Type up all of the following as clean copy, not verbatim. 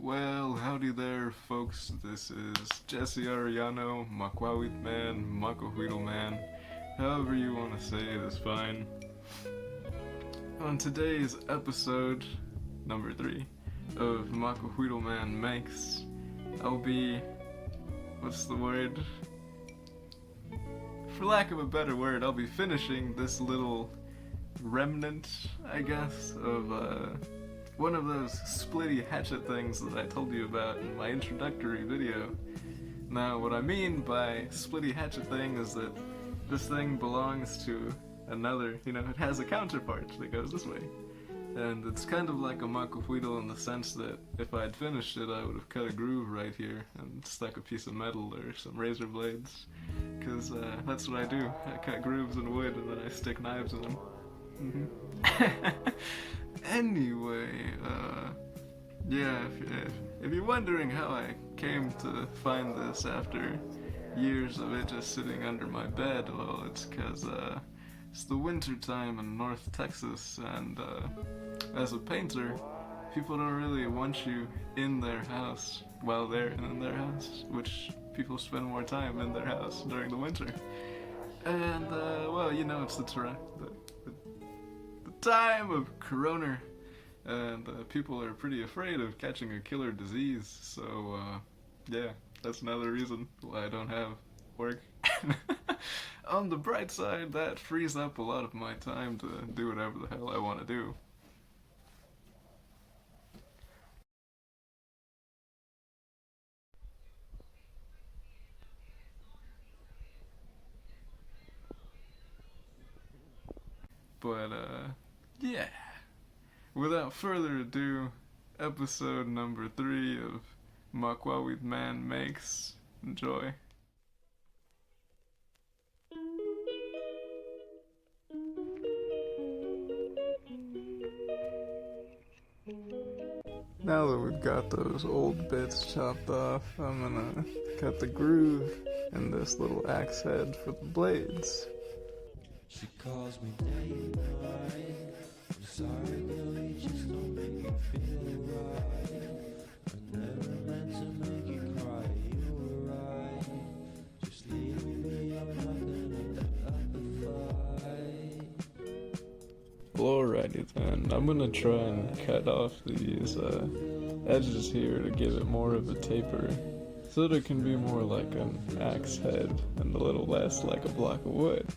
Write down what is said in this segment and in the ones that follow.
Well, howdy there, folks. This is Jesse Arellano, Macuahuitl man, Macuahuitl man. However you want to say it is fine. On today's episode, number 3, of Macuahuitl Man Makes, I'll be, what's the word? For lack of a better word, I'll be finishing this little remnant, I guess, of one of those Splitty hatchet things that I told you about in my introductory video. Now, what I mean by Splitty hatchet thing is that this thing belongs to another, it has a counterpart that goes this way. And it's kind of like a Macuahuitl in the sense that if I had finished it, I would have cut a groove right here and stuck a piece of metal or some razor blades. Because that's what I do. I cut grooves in wood and then I stick knives in them. Anyway, if you're wondering how I came to find this after years of it just sitting under my bed, well, it's because it's the winter time in North Texas, and as a painter, people don't really want you in their house while they're in their house, which people spend more time in their house during the winter. And, it's the time of Corona, and people are pretty afraid of catching a killer disease, so that's another reason why I don't have work. On the bright side, that frees up a lot of my time to do whatever the hell I want to do. But, yeah. Without further ado, episode number 3 of Macuahuitl Man Makes. Enjoy. Now that we've got those old bits chopped off, I'm gonna cut the groove in this little axe head for the blades. She calls me day and night. I'm sorry, girl, you just don't make me feel right. I never meant to make you cry, you were right. Just leave me, I'm not gonna put up a fight. Alrighty then, I'm gonna try and cut off these edges here to give it more of a taper, so that it can be more like an axe head and a little less like a block of wood.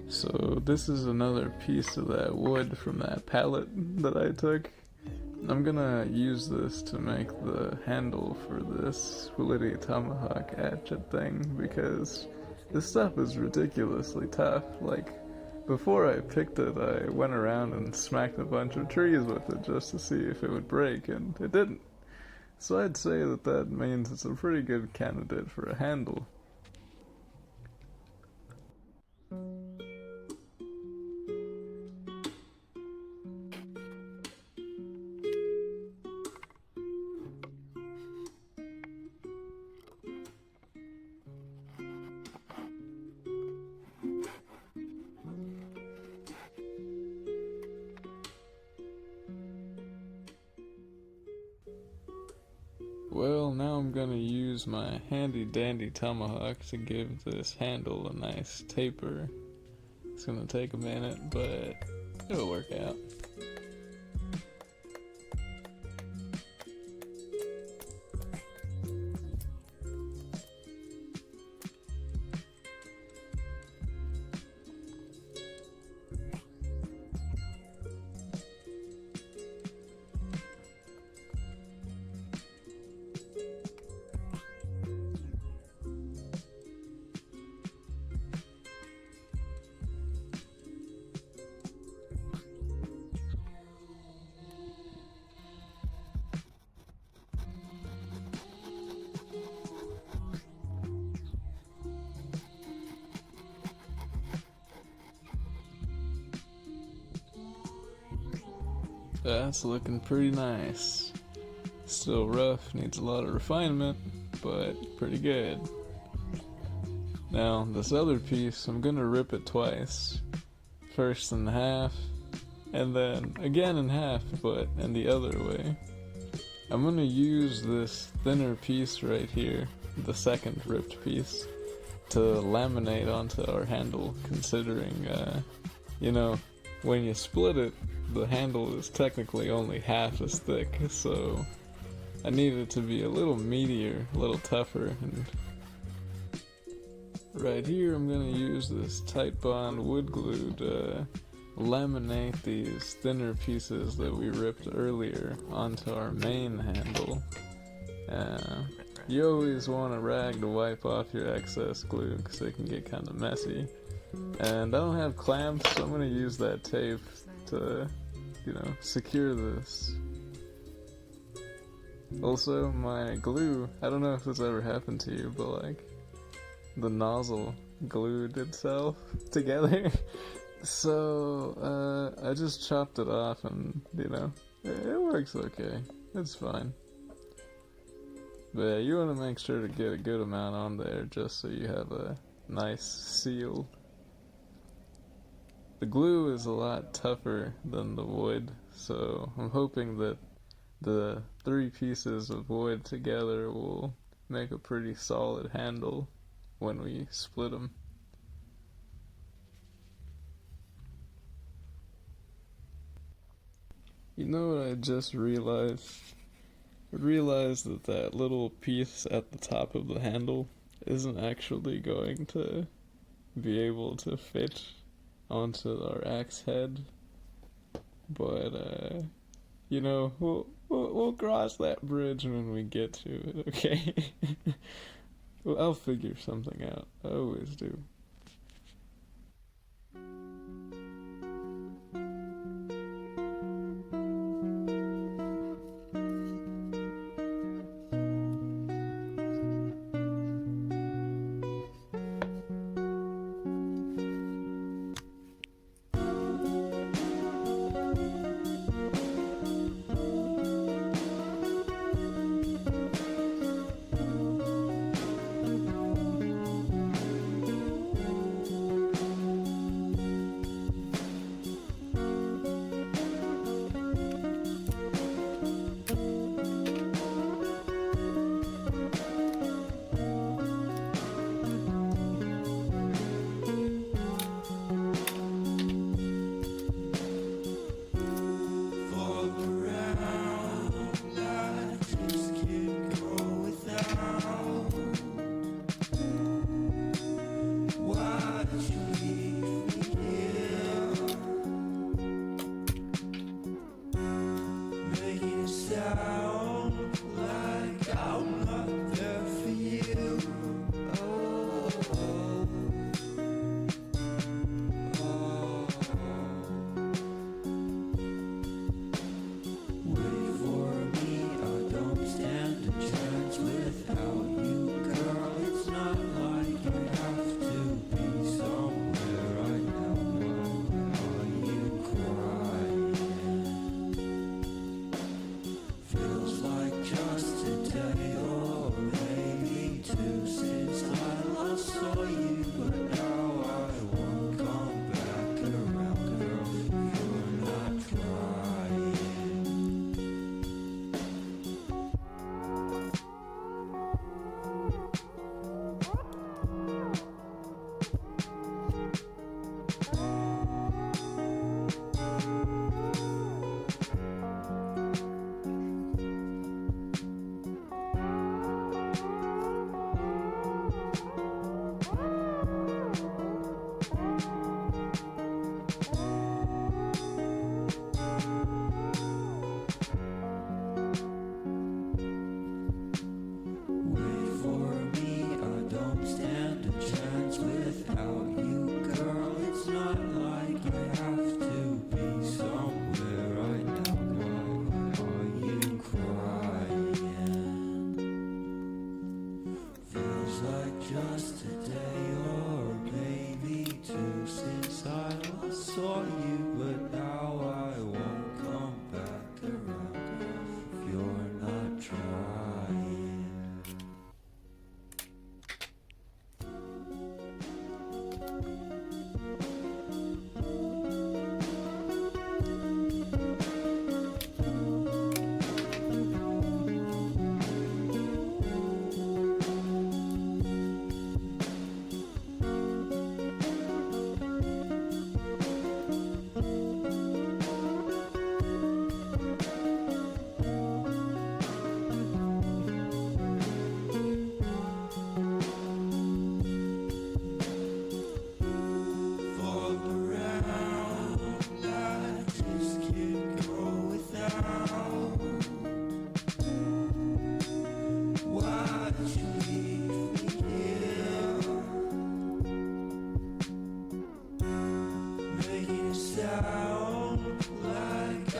So this is another piece of that wood from that pallet that I took. I'm gonna use this to make the handle for this Splitty tomahawk-hatchet thing, because this stuff is ridiculously tough. Like, before I picked it, I went around and smacked a bunch of trees with it just to see if it would break, and it didn't. So I'd say that means it's a pretty good candidate for a handle. Well, now I'm gonna use my handy dandy tomahawk to give this handle a nice taper. It's gonna take a minute, but it'll work out. That's looking pretty nice. Still rough, needs a lot of refinement, but pretty good. Now, this other piece, I'm gonna rip it twice. First in half, and then again in half, but in the other way. I'm gonna use this thinner piece right here, the second ripped piece, to laminate onto our handle, considering, when you split it, the handle is technically only half as thick, so I need it to be a little meatier, a little tougher, and right here I'm gonna use this tight bond wood glue to laminate these thinner pieces that we ripped earlier onto our main handle. You always want a rag to wipe off your excess glue because it can get kind of messy. And I don't have clamps, so I'm gonna use that tape to, secure this. Also, my glue, I don't know if this ever happened to you, but the nozzle glued itself together. So, I just chopped it off and, it works okay. It's fine. But yeah, you want to make sure to get a good amount on there just so you have a nice seal. The glue is a lot tougher than the wood, so I'm hoping that the three pieces of wood together will make a pretty solid handle when we split them. You know what I just realized? I realized that little piece at the top of the handle isn't actually going to be able to fit onto our axe head, but we'll cross that bridge when we get to it, okay? Well, I'll figure something out. I always do.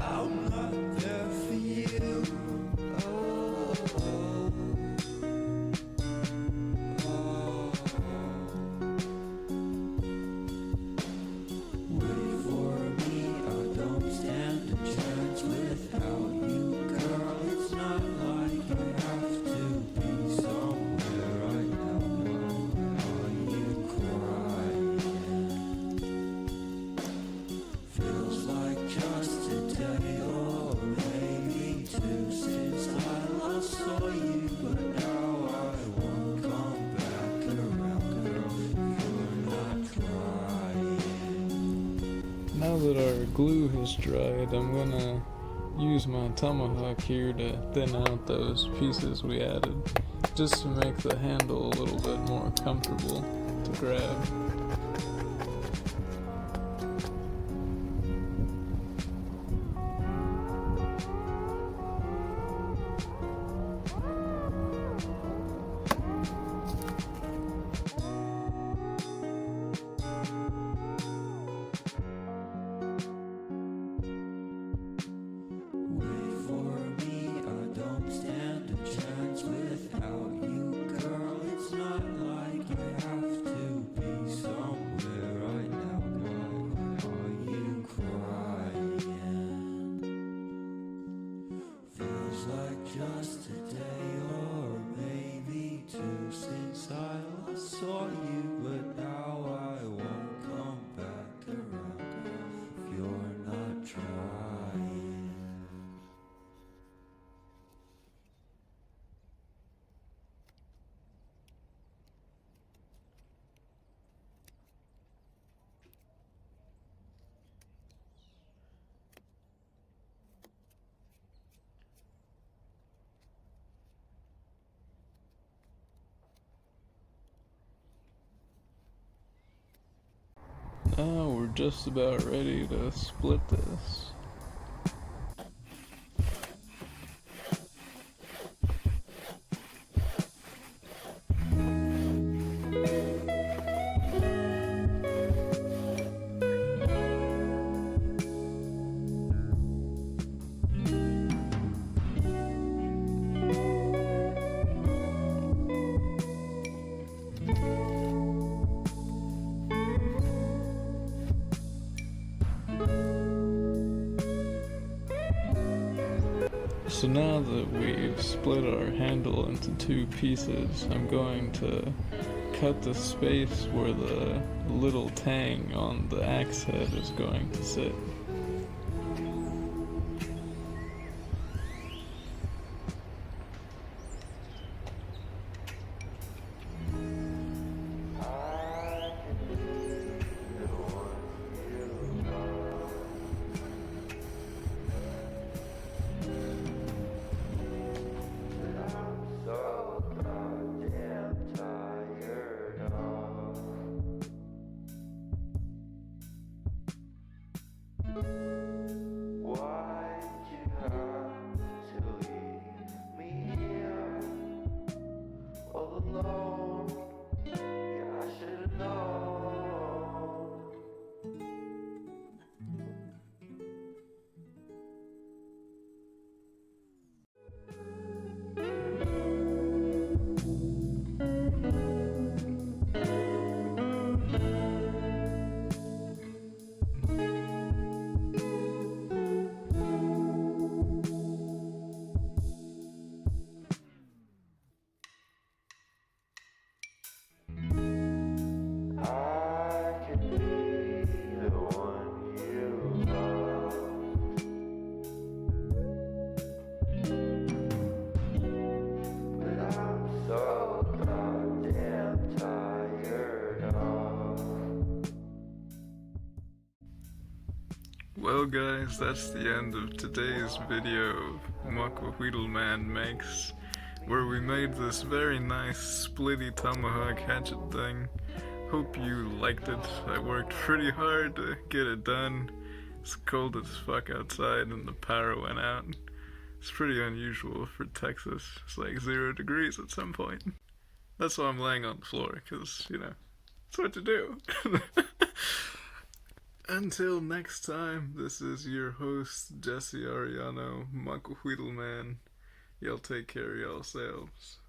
I'm not there for you. Oh, oh, oh. Wait for me, I don't stand a chance without you, girl. It's not like I have to be somewhere right now. Are you crying? Feels like just a day or maybe two since I last saw you, but now I won't come back around, girl. You're not trying. Now that our glue has dried, I'm gonna use my tomahawk here to thin out those pieces we added, just to make the handle a little bit more comfortable to grab. Wait for me, I don't stand a chance without you, girl. It's not like I have to be somewhere right now, girl. Are you crying? Feels like just a day or maybe two since I last saw you, but now I won't come back around, girl, if you're not trying. Now we're just about ready to split this. So now that we've split our handle into two pieces, I'm going to cut the space where the little tang on the axe head is going to sit. Well guys, that's the end of today's video of Macuahuitl Man Makes, where we made this very nice splitty tomahawk-hatchet thing. Hope you liked it. I worked pretty hard to get it done. It's cold as fuck outside and the power went out. It's pretty unusual for Texas. It's like 0 degrees at some point. That's why I'm laying on the floor, because, you know, it's what to do. Until next time, this is your host, Jesse Ariano, Macuahuitl man. Y'all take care of yourselves.